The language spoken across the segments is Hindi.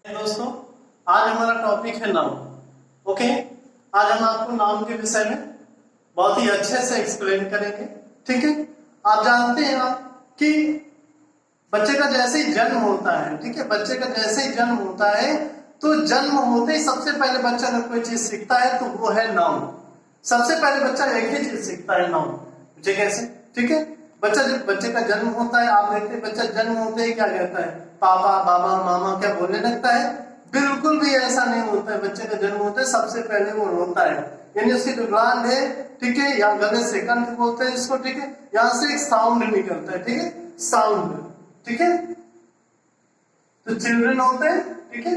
दोस्तों, आज हमारा टॉपिक है नाउन। ओके, आज हम आपको नाउन के विषय में बहुत ही अच्छे से एक्सप्लेन करेंगे। ठीक है, आप जानते हैं कि बच्चे का जैसे ही जन्म होता है, ठीक है, बच्चे का जैसे ही जन्म होता है तो जन्म होते ही सबसे पहले बच्चा अगर कोई चीज सीखता है तो वो है नाउन। सबसे पहले बच्चा एक ही चीज सीखता है, नाउन। मुझे कैसे? ठीक है, जब बच्चे का जन्म होता है, आप देखते हैं बच्चा जन्म होते ही क्या कहता है? पापा, बाबा, मामा, क्या बोलने लगता है? बिल्कुल भी ऐसा नहीं होता है। बच्चे का जन्म होता है सबसे पहले वो रोता है, यानी उसकी जो ग्लैंड है, ठीक है, या गले से कंठ बोलते हैं इसको, ठीक है, यहाँ से एक साउंड निकलता है, ठीक है, साउंड। ठीक है, तो चिल्ड्रन होते हैं, ठीक है,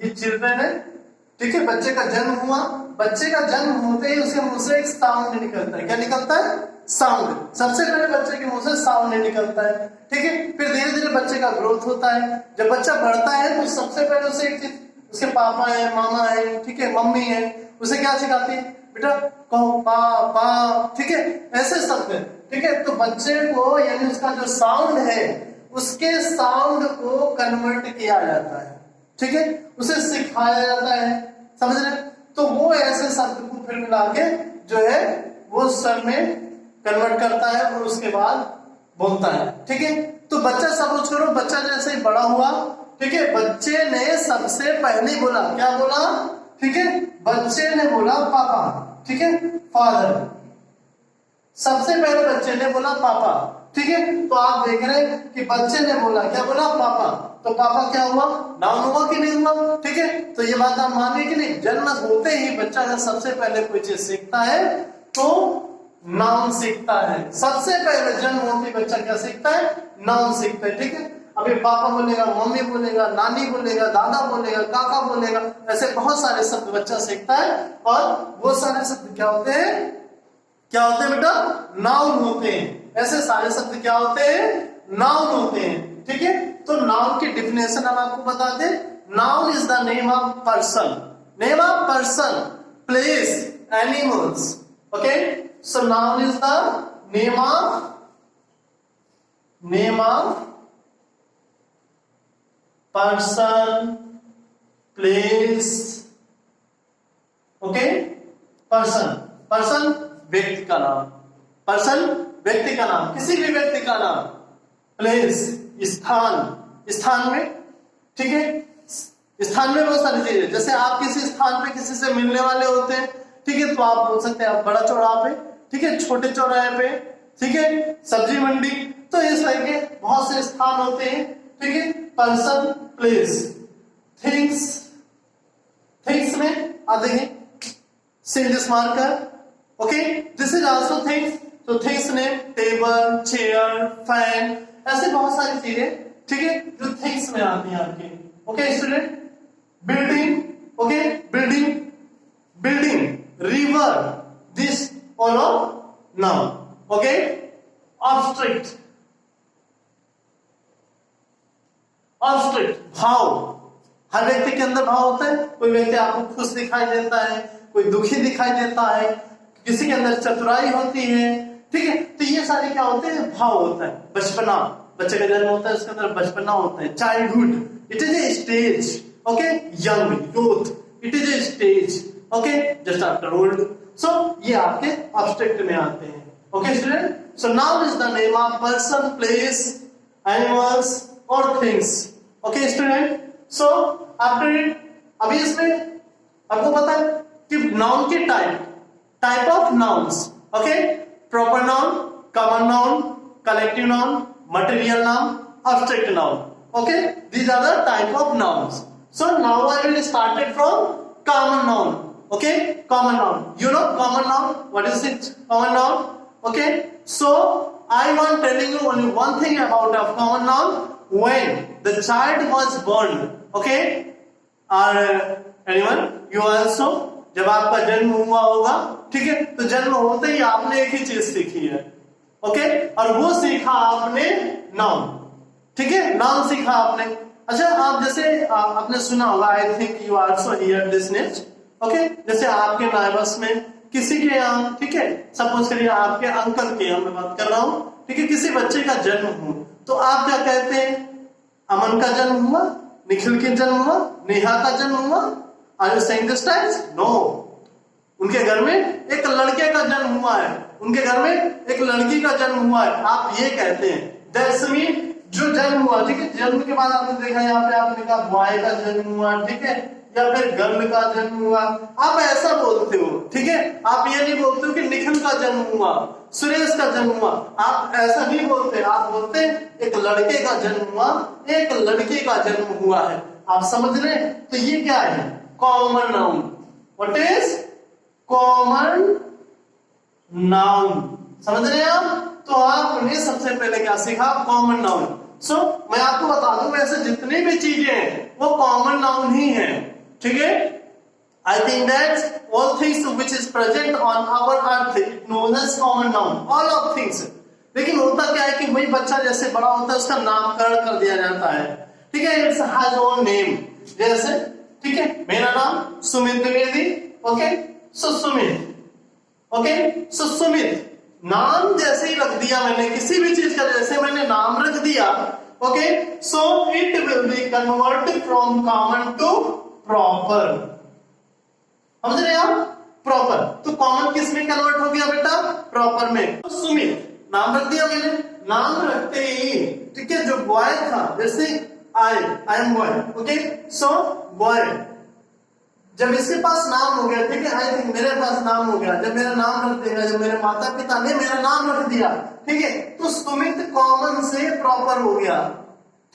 ये चिल्ड्रन है। ठीक है, बच्चे का जन्म हुआ, बच्चे का जन्म होते ही उसके मुंह से एक साउंड निकलता है। क्या निकलता है? साउंड। सबसे पहले बच्चे के मुंह से साउंड निकलता है। ठीक है, फिर धीरे धीरे बच्चे का ग्रोथ होता है। जब बच्चा बढ़ता है तो सबसे पहले उसे एक चीज, उसके पापा है, मामा है, ठीक है, मम्मी है, उसे क्या सिखाती है? बेटा कहो पा पा, ठीक है, ऐसे शब्द। ठीक है, तो बच्चे को यानी उसका जो साउंड है उसके साउंड को कन्वर्ट किया जाता है। ठीक है, उसे सिखाया जाता है, समझ रहे? तो वो ऐसे शब्द को फिर मिला के जो है वो स्वर में कन्वर्ट करता है और उसके बाद बोलता है। ठीक है, तो बच्चा सपोज करो, बच्चा जैसे ही बड़ा हुआ, ठीक है, बच्चे ने सबसे पहले बोला, क्या बोला? ठीक है, बच्चे ने बोला पापा, ठीक है, फादर। सबसे पहले बच्चे ने बोला पापा। ठीक है, तो आप देख रहे हैं कि बच्चे ने बोला, क्या बोला? पापा। तो पापा क्या हुआ? नाउन हुआ कि नहीं हुआ? ठीक है, तो ये बात आप मानिए कि नहीं? जन्म होते ही बच्चा अगर सबसे पहले कोई चीज सीखता है तो नाउन सीखता है। सबसे पहले जन्म होते ही बच्चा क्या सीखता है? नाउन सीखता है। ठीक है, अभी पापा बोलेगा, मम्मी बोलेगा, नानी बोलेगा, दादा बोलेगा, काका बोलेगा, ऐसे बहुत सारे शब्द बच्चा सीखता है। और वो सारे शब्द क्या होते हैं? क्या होते हैं बेटा? नाउन होते हैं। ऐसे सारे शब्द क्या होते हैं? नाउन होते हैं। ठीक है, तो नाउन की डिफिनेशन हम आपको बता दें। Noun is the name of person, name of person, place, animals. Okay, so noun is the name of person, place. Okay, person, person व्यक्ति का नाम, पर्सन व्यक्ति का नाम, किसी भी व्यक्ति का नाम। प्लेस स्थान, स्थान में, ठीक है, स्थान में बहुत सारी चीजें, जैसे आप किसी स्थान पे किसी से मिलने वाले होते हैं, ठीक है, तो आप बोल सकते हैं आप बड़ा चौराहा पे, ठीक है, छोटे चौराहे पे, ठीक है, सब्जी मंडी। तो इस तरह के बहुत से स्थान होते हैं। ठीक है, पर्सन, प्लेस, थिंग्स, थिंग्स में आप देखें see this marker. Okay, this is also things. तो थिंग्स ने टेबल, चेयर, फैन, ऐसे बहुत सारी चीजें, ठीक है, जो थिंग्स में आती हैं आपके। Okay student, building, okay, building, building, river, this all of noun. Okay, abstract, abstract, भाव। हर व्यक्ति के अंदर भाव होता है। कोई व्यक्ति आपको खुश दिखाई देता है, कोई दुखी दिखाई देता है, किसी के अंदर चतुराई होती है। ठीक है, तो ये सारे क्या होते हैं? भाव होता है। बचपना, बच्चे का जन्म होता है, उसके अंदर बचपना होता है। Childhood, it is a stage. Okay, young, youth, it is a stage. Okay, just after old. So ये आपके ऑब्स्ट्रिक्ट में आते हैं। Okay student, so noun is the name of person, place, animals और things. Okay student, so after it, अभी इसमें आपको पता है कि नाउन के type of nouns. Okay, proper noun, common noun, collective noun, material noun, abstract noun. Okay, these are the type of nouns. So now I will start it from common noun. Okay, common noun. You know common noun? What is it? Common noun. Okay, so I want telling you only one thing about a common noun. When the child was born. Okay, or anyone? You also. जब आपका जन्म हुआ होगा, ठीक है, तो जन्म होते ही आपने एक ही चीज सीखी है। ओके, और वो सीखा आपने नाउन। ठीक है, नाउन सीखा आपने। अच्छा, आप जैसे आपने सुना होगा, I think you also here this name. Okay, जैसे आपके नाइबर्स में किसी के यहाँ, ठीक है, सपोज करिए आपके अंकल के यहाँ मैं बात कर रहा हूँ, ठीक है, किसी बच्चे का जन्म हो तो आप क्या कहते हैं? अमन का जन्म हुआ, निखिल का जन्म हुआ, नेहा का जन्म हुआ? Are you saying this times? No. उनके घर में एक लड़के का जन्म हुआ है, उनके घर में एक लड़की का जन्म हुआ है, आप ये कहते हैं। दैट्स मीन जो जन्म हुआ, ठीक है, जन्म के बाद आपने देखा यहाँ पे आपने कहा बॉय का जन्म हुआ, ठीक है, या फिर गर्ल का जन्म हुआ, आप ऐसा बोलते हो, ठीक है। आप ये नहीं बोलते हो कि निखिल का जन्म हुआ, सुरेश का जन्म हुआ, आप ऐसा नहीं बोलते, आप बोलते एक लड़के का जन्म हुआ, एक लड़के का जन्म हुआ है। आप समझ रहे हैं? तो ये क्या है? Common noun. What is common noun? समझ रहे हैं आप? तो आपने सबसे पहले क्या सीखा? Common noun. सो मैं आपको बता दूं, वैसे जितनी भी चीजें हैं वो कॉमन नाउन ही है, ठीक है। I think that all things which is present on our earth it known as common noun, all of things। लेकिन होता क्या है कि वही बच्चा जैसे बड़ा होता है उसका नामकरण कर दिया जाता है, ठीक है, इट्स हैज ओन नेम। जैसे, ठीक है, मेरा नाम सुमित द्विवेदी, ओके, सो सुमित, ओके, सो सुमित नाम जैसे ही रख दिया मैंने, किसी भी चीज का जैसे मैंने नाम रख दिया, okay, so it will be converted from common to proper. समझ रहे हैं आप? प्रॉपर। तो कॉमन किस में कन्वर्ट हो गया बेटा? प्रॉपर में। तो सुमित नाम रख दिया मैंने, नाम रखते ही, ठीक है, जो बॉय था, जैसे I am boy, okay, so boy, जब इसके पास नाम हो गया, ठीक है, आई थिंक मेरे पास नाम हो गया, जब मेरा नाम रख दिया, जब मेरे माता पिता ने मेरा नाम रख दिया, ठीक है, तो सुमित कॉमन से प्रॉपर हो गया,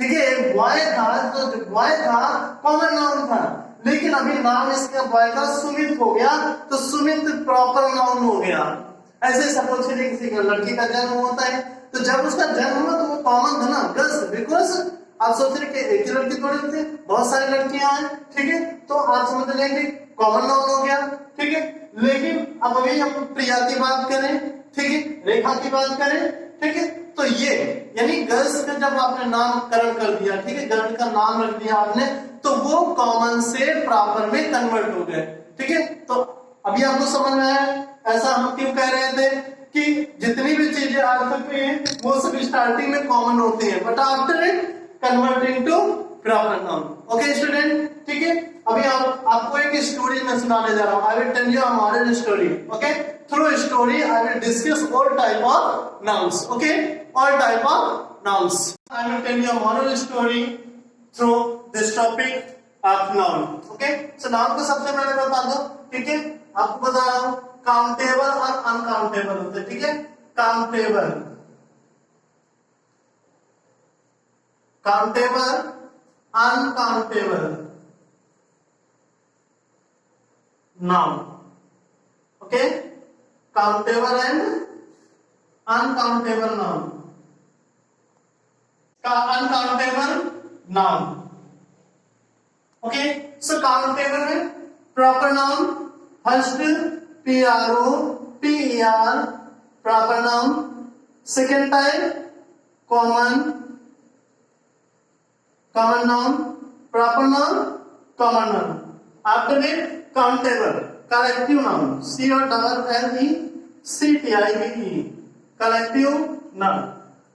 ठीक है। एक बॉय था, तो जो बॉय था कॉमन नाउन था, लेकिन अभी नाम इसका बॉय का सुमित हो गया, तो सुमित प्रॉपर नाउन हो गया। ऐसे सपोज करिए किसी का लड़की का जन्म होता है, तो जब उसका जन्म हुआ तो वो कॉमन था ना, गर्ल्स, बिकॉज आप सोच रहे कि एक ही लड़की थोड़ी होती है, बहुत सारी लड़कियां हैं, ठीक है, तो आप समझ लेंगे कॉमन नाउन हो गया, ठीक है। लेकिन अब अभी हम प्रिया की बात करें, ठीक है, रेखा की बात करें, ठीक है, तो ये यानी गर्ल्स का जब आपने नामकरण कर दिया, ठीक है, गर्ल का नाम रख दिया आपने, तो वो कॉमन से प्रॉपर में कन्वर्ट हो गए, ठीक है। तो अभी आपको समझ में आया ऐसा हम क्यों कह रहे थे कि जितनी भी चीजें अर्थ पे हैं वो सब स्टार्टिंग में कॉमन होते हैं, but after it converting to proper noun. Okay student, ठीक है। अभी आपको एक स्टोरी में सुनाने जा रहा हूं। I will tell you a moral story, okay. Through story I will discuss all type of nouns, okay, all type of nouns. I will tell you a moral story through this topic of noun, okay. So noun को सबसे पहले बता दो, ठीक है, आपको बता रहा हूं काउंटेबल और अनकाउंटेबल होते, ठीक है। Countable, countable, uncountable noun, okay, countable and uncountable noun. Uncountable noun, okay. So countable में proper noun, first PROPER proper noun, second type common, common noun, proper noun, common noun. After it countable, collective noun, COLLECTIVE, collective noun.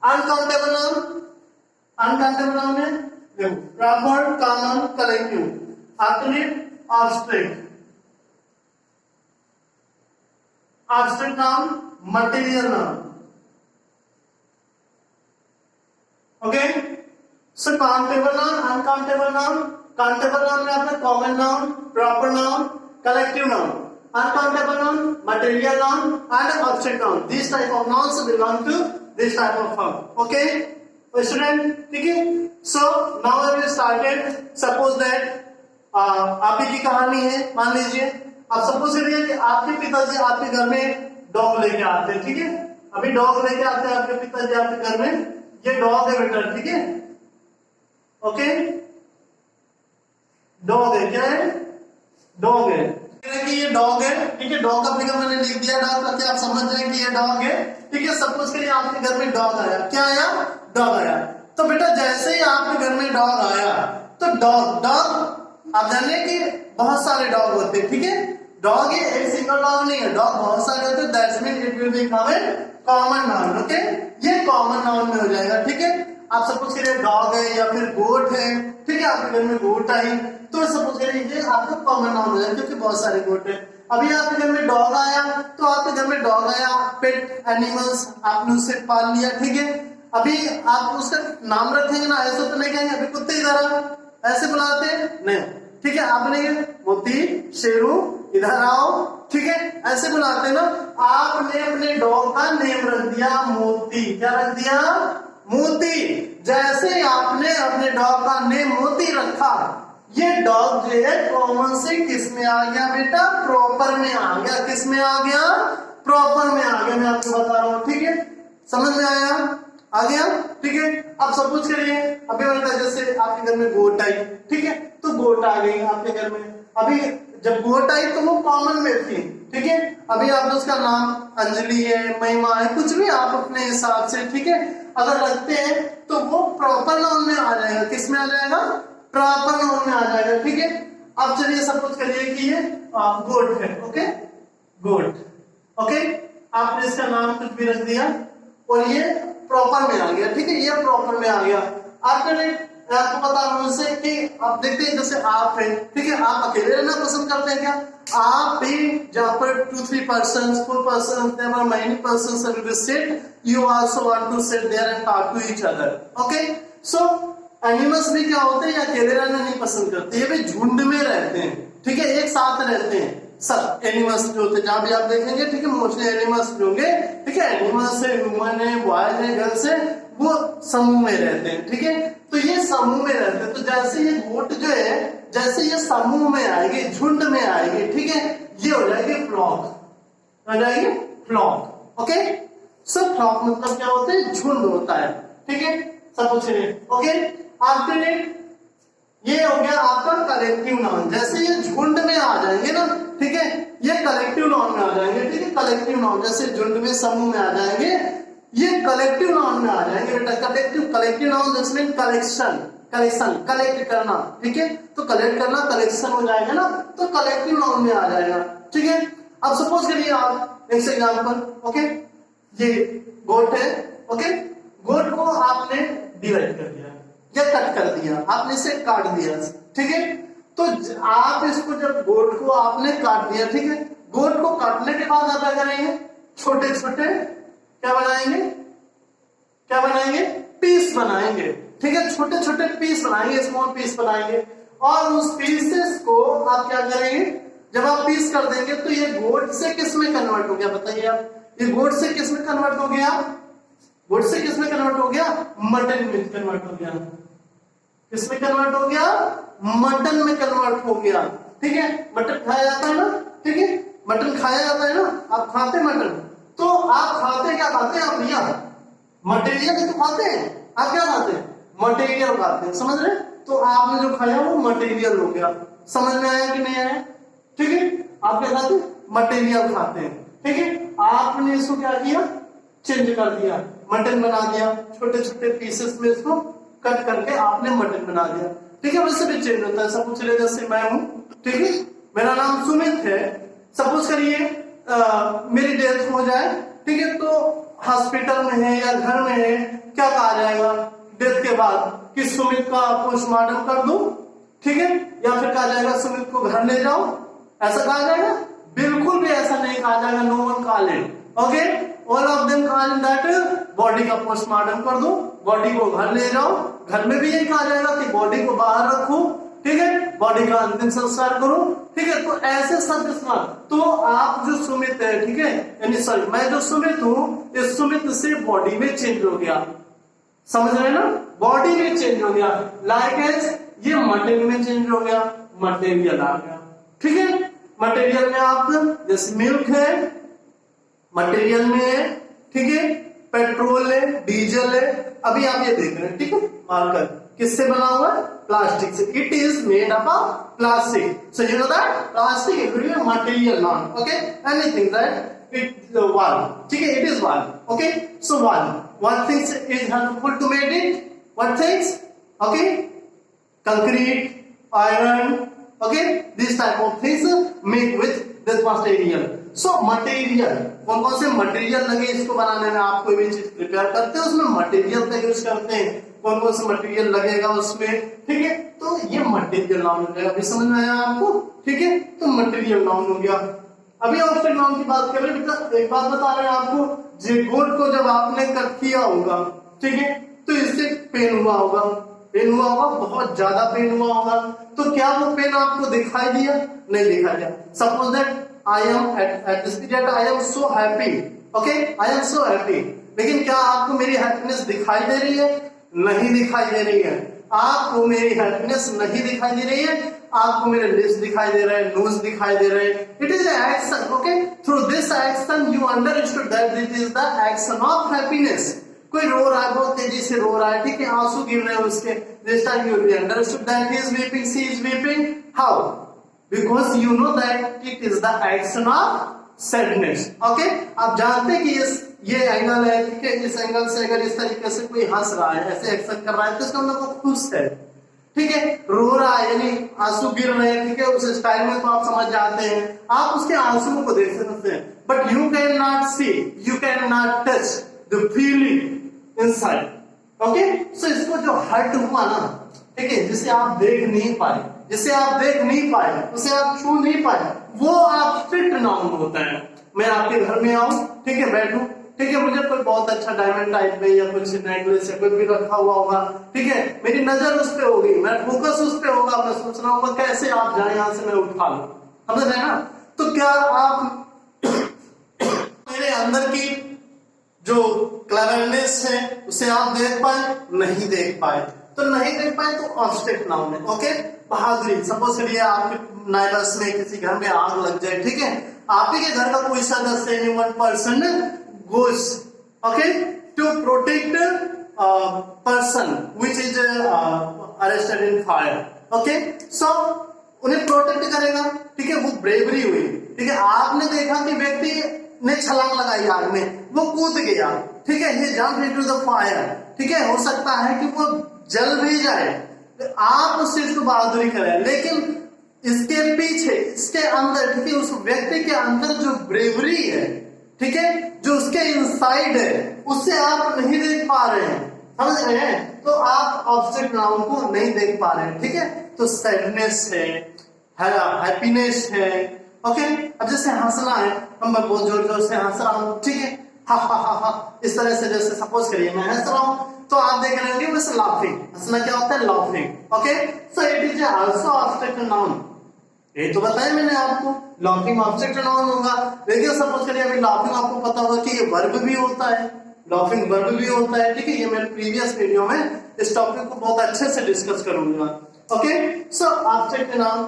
Uncountable noun, uncountable noun है देखो proper, common, collective. After it abstract, abstract noun, material noun, okay. So countable noun, uncountable noun, countable noun में आपने common noun, proper noun, collective noun, uncountable noun, material noun and object noun. This type of nouns belong to this type of form, okay student, ठीक है। So now I will started, suppose that आप ही की कहानी है, मान लीजिए आप सपोज करिए कि आपके पिताजी आपके घर में डॉग लेके आते हैं, ठीक है। अभी डॉग लेके आते हैं आपके पिताजी आपके घर में, ये डॉग है बेटा, ठीक है, ओके, डॉग है, क्या है, डॉग है, कि ये डॉग है, ठीक है। डॉग का फिगर मैंने लिख दिया, डॉग करके आप समझ रहे हैं कि ये डॉग है, ठीक है। सपोज करिए आपके घर में डॉग आया, क्या आया, डॉग आया। तो बेटा जैसे ही आपके घर में डॉग आया, तो डॉग आप जानिए कि बहुत सारे डॉग होते हैं, ठीक है। डॉग ये एक सिंगल डॉग नहीं है, डॉग बहुत सारे होते हैं, that's mean it will become a common noun, okay. ये कॉमन नाउन में हो जाएगा, ठीक है। आप सपोज करिए डॉग है या फिर गोट है, ठीक है, आपके घर में गोट आई तो सपोज करिए ये आपका कॉमन नाउन हो जाए क्योंकि बहुत सारे गोट है। अभी आपके घर में डॉग आया तो आपके घर में डॉग आया, पेट एनिमल्स आपने उसे पाल लिया, ठीक है। अभी आप उसका नाम रखेंगे ना, ऐसे तो नहीं कहेंगे अभी कुत्ते इधर आओ, ऐसे बुलाते हैं नहीं, ठीक है। आप बोलेंगे मोती, शेरू इधर आओ, ठीक है, ऐसे बुलाते हैं ना। आपने अपने डॉग का नेम रख दिया मोती, क्या रख दिया? मोती। जैसे आपने अपने डॉग का नेम मोती रखा, ये डॉग जो है कॉमन से किस में आ गया बेटा? प्रॉपर में आ गया। किस में आ गया? प्रॉपर में आ गया। मैं आपको बता रहा हूं, ठीक है, समझ में आया? आ गया, ठीक है। अब सपोज करिए अभी बोलता जैसे आपके घर में गोट आई, ठीक है, तो गोट आ गई आपके घर में। अभी जब गोट आई तो वो कॉमन में थी, ठीक है। अभी आप उसका नाम अंजलि है, महिमा है, कुछ भी आप अपने हिसाब से, ठीक है, अगर रखते हैं तो वो प्रॉपर नाउन में आ जाएगा। किस में आ जाएगा? प्रॉपर नाउन में आ जाएगा, ठीक है। अब चलिए सपोज करिए कि ये गोट है, ओके, गोट, ओके, आपने इसका नाम कुछ भी रख दिया और ये प्रॉपर में आ गया, ठीक है, ये प्रॉपर में आ गया। आपको बता रहा हूं इससे कि आप देखते हैं जैसे आप है, ठीक है, आप अकेले रहना पसंद करते हैं क्या? आप भी जहां पर 2-3 persons 4 persons there are many persons will sit, you also want to sit there and talk to each other, okay, so animals भी क्या होते हैं, अकेले रहना नहीं पसंद करते, ये भी झुंड में रहते हैं, ठीक है, एक साथ रहते हैं। सब एनिमल्स जो होते हैं जहां भी आप देखेंगे, ठीक है, मोस्टली एनिमल्स जो होंगे, ठीक है, एनिमल्स है, ह्यूमन है, बॉयज है, गर्ल्स है, वो समूह में रहते हैं, ठीक है। तो ये समूह में रहते हैं, तो जैसे ये गोट जो है, जैसे ये समूह में आएगी, झुंड में आएगी, ठीक है, ये हो जाएगी फ्लॉक, हो जाएगी फ्लॉक, ओके। सो फ्लॉक मतलब क्या होता है? झुंड होता है, ठीक है, सब कुछ है, ओके। आफ्टर इट ये हो गया आपका कलेक्टिव नाउन। जैसे ये झुंड में आ जाएंगे ना, ठीक है, ये कलेक्टिव नाउन में आ जाएंगे, ठीक है, कलेक्टिव नाउन जैसे झुंड में समूह में आ जाएंगे, ये कलेक्टिव नाउन में आ जाएंगे बेटा। Collective noun this mean collection, collect करना, ठीक है, तो कलेक्ट करना कलेक्शन हो जाएगा ना, तो कलेक्टिव नाउन में आ जाएगा, ठीक है। अब सपोज करिए आप नेक्स्ट एग्जांपल, ओके, ये गोट है, ओके, गोट को आपने डिवाइड कर दिया या कट कर दिया, आपने इसे काट दिया, ठीक है, तो आप इसको जब गोट को आपने काट दिया, ठीक है, गोट को काटने के बाद आप क्या करेंगे? छोटे छोटे क्या बनाएंगे? क्या बनाएंगे? पीस बनाएंगे, ठीक है, छोटे छोटे पीस बनाएंगे, स्मॉल पीस बनाएंगे, और उस पीसेस को आप क्या करेंगे? जब आप पीस कर देंगे तो ये गोट से किस में कन्वर्ट हो गया? बताइए आप, ये गोट से किस में कन्वर्ट हो गया? गोट से किस में कन्वर्ट हो गया? मटन में कन्वर्ट हो गया। किस में कन्वर्ट हो गया? मटन में कन्वर्ट हो गया, ठीक है। मटन खाया जाता है ना, ठीक है, मटन खाया जाता है ना, आप खाते मटन, तो आप खाते क्या खाते हैं? आप भैया मटेरियल तो खाते हैं, आप क्या खाते हैं? मटेरियल खाते हैं, समझ रहे? तो आपने जो खाया वो मटेरियल हो गया। समझ में आया कि नहीं आया? ठीक है, आप क्या खाते हैं? मटेरियल खाते हैं, ठीक है। आपने इसको क्या किया? चेंज कर दिया, मटन बना दिया, छोटे छोटे पीसेस में इसको कट करके आपने मटन बना दिया, ठीक है। वैसे भी चेंज होता है। सपोज करिए जैसे मैं हूं, ठीक है, मेरा नाम सुमित है, सपोज करिए मेरी डेथ हो जाए, ठीक है, तो हॉस्पिटल में है या घर में है, क्या कहा जाएगा डेथ के बाद? कि सुमित का पोस्टमार्टम कर दो, ठीक है, या फिर कहा जाएगा सुमित को घर ले जाओ, ऐसा कहा जाएगा? बिल्कुल भी ऐसा नहीं कहा जाएगा। No one call it, okay, all of them call in that body का पोस्टमार्टम कर दो, बॉडी को घर ले जाओ। घर में भी यही कहा जाएगा कि बॉडी को बाहर रखो, ठीक है, बॉडी का अंतिम संस्कार करो, ठीक है। तो ऐसे शब्द इस्तेमाल, तो आप जो सुमित है, ठीक है, यानी सॉरी मैं जो सुमित हूं, इस सुमित से बॉडी में चेंज हो गया, समझ रहे ना, बॉडी में चेंज हो गया। लाइक एज ये मटेरियल में चेंज हो गया, मटेरियल आ गया, ठीक है। मटेरियल में आप जैसे मिल्क है, मटेरियल में है, ठीक है, पेट्रोल है, डीजल है। अभी आप ये देख रहे हैं, ठीक है, मार्कर किससे बना हुआ है? प्लास्टिक से। It is made up of plastic, so you know that plastic is material noun, okay, anything that it one, ठीक है, it is one, okay. So one things is helpful to made it, what things, okay, concrete, iron, okay, this type of things make with this material. So material, कौन कौन से मटेरियल लगे इसको बनाने में? आप कोई भी चीज प्रिपेयर करते हैं उसमें मटेरियल का यूज करते हैं। कौन कौन सा मटेरियल लगेगा उसमें, ठीक है। तो ये मटेरियल नाउन हो गया। अभी समझ में आया आपको, ठीक है। तो मटेरियल नाउन हो गया। अभी ऑब्जेक्ट नाउन की बात कर रहे हैं बेटा। एक बात बता रहे हैं आपको, जेगोट को जब आपने कट किया होगा, ठीक है, तो इससे पेन हुआ होगा, पेन हुआ होगा, बहुत ज्यादा पेन हुआ होगा। तो क्या वो पेन आपको दिखाई दिया? नहीं दिखाई दिया। Suppose that I M at this period I am so happy, okay, I am so happy. लेकिन क्या आपको मेरी हैप्पीनेस दिखाई दे रही है? नहीं दिखाई दे रही है। आपको मेरी हैप्पीनेस नहीं दिखाई दे रही है, आपको मेरे लिप्स दिखाई दे रहे हैं, नोज दिखाई दे रहे हैं। It is action, okay. Through this action you understood that it is the action of happiness. कोई रो रहा है, बहुत तेजी से रो रहा है, ठीक है, आंसू गिर रहे हैं उसके। This time you will understood that he is weeping, she is weeping. How? Because you know that it is the action of sadness, okay. आप जानते हैं कि ये एंगल है, ठीक है, इस एंगल से अगर इस तरीके से कोई हंस रहा है, ऐसे एक्शन कर रहा है, तो इसका मतलब वो खुश है, ठीक है। रो रहा है यानी आंसू गिर रहे हैं, ठीक है, उस स्टाइल में तो आप समझ जाते हैं, आप उसके आंसुओं को देख सकते हैं। But you can not see, you can not touch the feeling inside, okay. So इसको जो हर्ट हुआ ना, ठीक है, जिसे आप देख नहीं पाए, जिसे आप देख नहीं पाए, उसे आप छू नहीं पाए, वो एब्स्ट्रैक्ट नाउन होता है। मैं आपके घर में आऊं, ठीक है, बैठूं, ठीक है, मुझे कोई बहुत अच्छा डायमंड टाइप में या कुछ नेकलेस या कुछ भी रखा हुआ होगा, ठीक है, मेरी नजर उस पे होगी, मैं फोकस उस पे होगा, मैं सोच रहा हूँ कैसे आप जाए यहां से मैं उठा लूं, समझ रहे हैं ना। तो क्या आप मेरे अंदर की जो क्लेवरनेस है उसे आप देख पाए? नहीं देख पाए। तो नहीं देख पाए तो ऑब्जेक्ट नाउन है, ओके। बहादुरी, सपोज करिए आपके नाइबर्स में किसी घर में आग लग जाए, ठीक है, आप ही के घर का कोई सदस्य, any one person goes, okay, to protect person which is arrested in fire, okay, so उन्हें प्रोटेक्ट करेगा, ठीक है, वो ब्रेवरी हुई, ठीक है। आपने देखा कि व्यक्ति ने छलांग लगाई आग में, वो कूद गया, ठीक है, he jumped into the fire, ठीक है, हो सकता है कि वो जल भी जाए, आप उस चीज को बहादुरी करें, लेकिन इसके पीछे, इसके अंदर, ठीक है, उस व्यक्ति के अंदर जो ब्रेवरी है, ठीक है, जो उसके इनसाइड है, उससे आप नहीं देख पा रहे हैं, समझ रहे हैं। तो आप ऑब्जेक्ट नाउन को नहीं देख पा रहे हैं, ठीक है। तो सैडनेस है, हैप्पीनेस है, ओके। अब जैसे हंसना है, हम बहुत जोर जोर से हंस रहा हूं, ठीक है, हा हा हा हा, इस तरह से, जैसे सपोज करिए मैं हंस रहा हूं, तो आप देख रहे होंगे वैसे लाफिंग, हंसना क्या होता है? Laughing, okay. So it is also object noun. ये तो बताया मैंने आपको, लाफिंग ऑब्जेक्ट नाउन होगा। लेकिन सपोज करिए अभी लाफिंग आपको पता होगा कि ये वर्ब भी होता है, लाफिंग वर्ब भी होता है, ठीक है। ये मेरे प्रीवियस वीडियो में इस टॉपिक को बहुत अच्छे से डिस्कस करूंगा, okay. So object noun,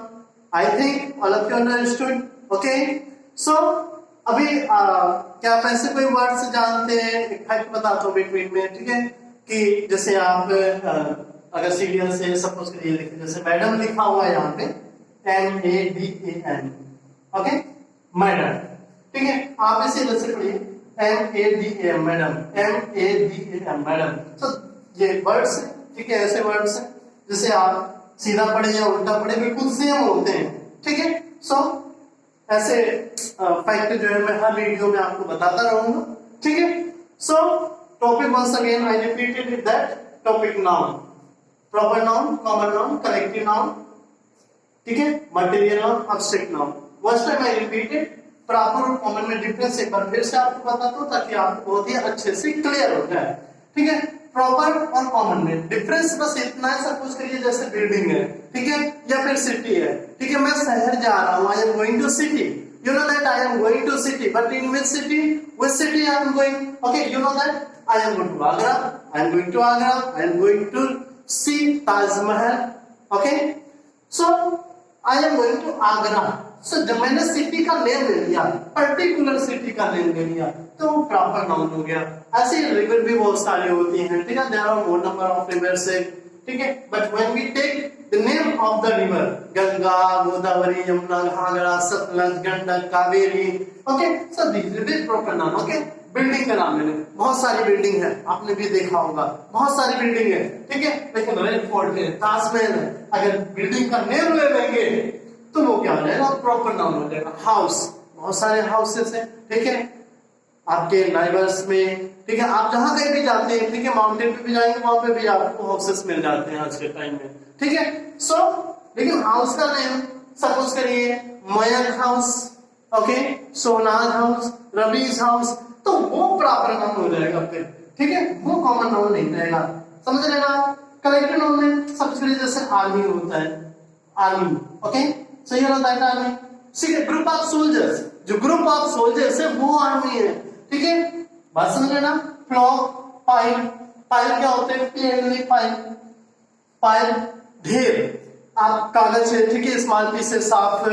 I think all of you understood, okay. So अभी क्या आप ऐसे कोई वर्ड्स जानते हैं? एक फैक्ट बताता हूँ बिटवीन में, ठीक है, कि जैसे आप अगर सीरियल से सपोज करिए लिखिए, जैसे मैडम लिखा हुआ है यहाँ पे MADAN, ओके, मैडम, ठीक है, आप इसे जैसे पढ़िए MADAN, मैडम, MADAN, मैडम। तो ये वर्ड्स, ठीक है, ऐसे वर्ड्स हैं जिसे आप सीधा पढ़े या उल्टा पढ़े बिल्कुल सेम होते हैं, ठीक है। सो ऐसे फैक्ट जो है मैं हर वीडियो में आपको बताता रहूंगा, ठीक है। So topic once again I repeated it that topic noun, proper noun, common noun, collective noun, ठीक है, material noun, abstract noun. First time I repeated, proper और कॉमन में डिफरेंस एक बार फिर से आपको बताता हूं ताकि आपको बहुत ही अच्छे से क्लियर हो जाए, ठीक है। प्रॉपर और कॉमन में डिफरेंस बस इतना है, सपोज करिए जैसे बिल्डिंग है, ठीक है, या फिर सिटी है, ठीक है, मैं शहर जा रहा हूं, I am going to city, you know that I am going to city, but in which city, which city I am going, okay, you know that I am going to Agra, I am going to Agra, I am going to see Taj Mahal, okay. So I am going to Agra, so जब मैंने सिटी का नेम ले लिया, पर्टिकुलर सिटी का नेम ले लिया, तो वो प्रॉपर नाउन हो गया। ऐसे रिवर भी बहुत सारे होती हैं, ठीक है, there are more number of rivers, ठीक है, but when we take the name of the river, Ganga, Godavari, Yamuna, Ghaghara, Sutlej, Gandak, Kaveri, okay, so this will be proper noun, okay. Building का नाम मैंने, बहुत सारी बिल्डिंग है, आपने भी देखा होगा, बहुत सारी बिल्डिंग है, ठीक है, लेकिन रेड फोर्ट है, ताजमहल है, अगर बिल्डिंग का नेम ले लेंगे तो वो क्या हो जाएगा? प्रॉपर नाउन हो जाएगा। हाउस, बहुत सारे हाउसेस हैं, ठीक है, आपके नाइबर्स में, ठीक है, आप जहां कहीं भी जाते हैं, ठीक है, माउंटेन पे भी जाएंगे वहां पे भी आपको हाउसेस मिल जाते हैं आज के टाइम में, ठीक है। सो लेकिन हाउस का नेम सपोज करिए Mayank house, okay, Sona's house, Ravi's house, तो वो प्रॉपर नाउन हो जाएगा फिर, ठीक है, वो कॉमन नाउन नहीं रहेगा, समझ रहे ना। कलेक्टिव नाउन में सबसे पहले जैसे आर्मी होता है, आर्मी, ओके, सो ये होता है आर्मी, ठीक है। ग्रुप ऑफ सोल्जर्स, जो ग्रुप ऑफ सोल्जर्स है वो आर्मी है, ठीक है, बात समझ रहे ना। फ्लॉक, पाइल, पाइल क्या होते हैं, प्लेनली पाइल, पाइल ढेर, आप कागज से, ठीक है, स्मॉल पीसेस ऑफ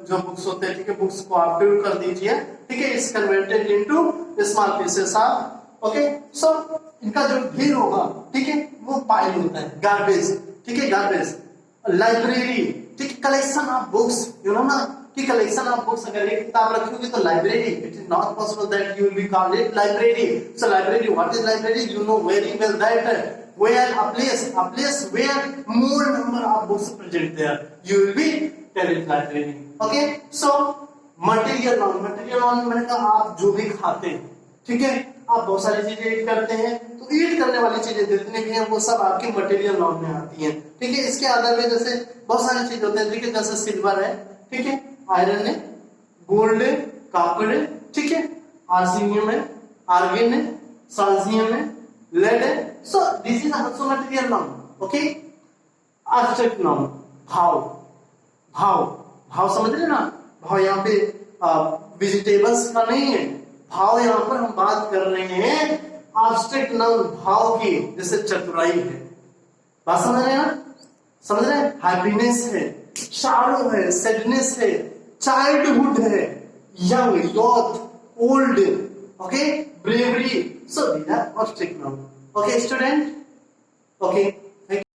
जो बुक्स होते हैं, ठीक है, बुक्स को आप फिल कर दीजिए, ठीक है, is converted into small pieces of, okay. So इनका जो ढेर होगा, ठीक है, वो पाइल होता है, गार्बेज, ठीक है, गार्बेज। लाइब्रेरी, ठीक है, collection of books, you know ना कि कलेक्शन ऑफ बुक्स, अगर एक किताब रखोगे तो library, it is not possible that you will be called it library. So library, what is library, you know very well that where a place where more number of books present there, you will be tell it library, okay। so material noun, material noun मैंने कहा आप जो भी खाते हैं, ठीक है, आप बहुत सारी चीजें ईट करते हैं, तो ईट करने वाली चीजें जितनी भी हैं वो सब आपके मटेरियल नाउन में आती हैं, ठीक है। इसके आधार में जैसे बहुत सारी चीजें होते हैं, ठीक है, जैसे सिल्वर है, ठीक है, आयरन है, गोल्ड है, कॉपर है, ठीक है, आर्सेनियम है, आर्गन है, स्ट्रोंजियम है, lead है। so this is also material noun, okay। abstract noun, भाव, भाव, भाव समझ रहे ना, भाव यहाँ पे वेजिटेबल्स का नहीं है, भाव यहाँ पर हम बात कर रहे हैं abstract noun भाव की, जैसे चतुराई है, बात समझ रहे हैं ना, समझ रहे हैं, हैप्पीनेस है, शारो है, सैडनेस है, चाइल्डहुड है, young, youth, old, okay, bravery, so these are abstract noun, okay student, okay।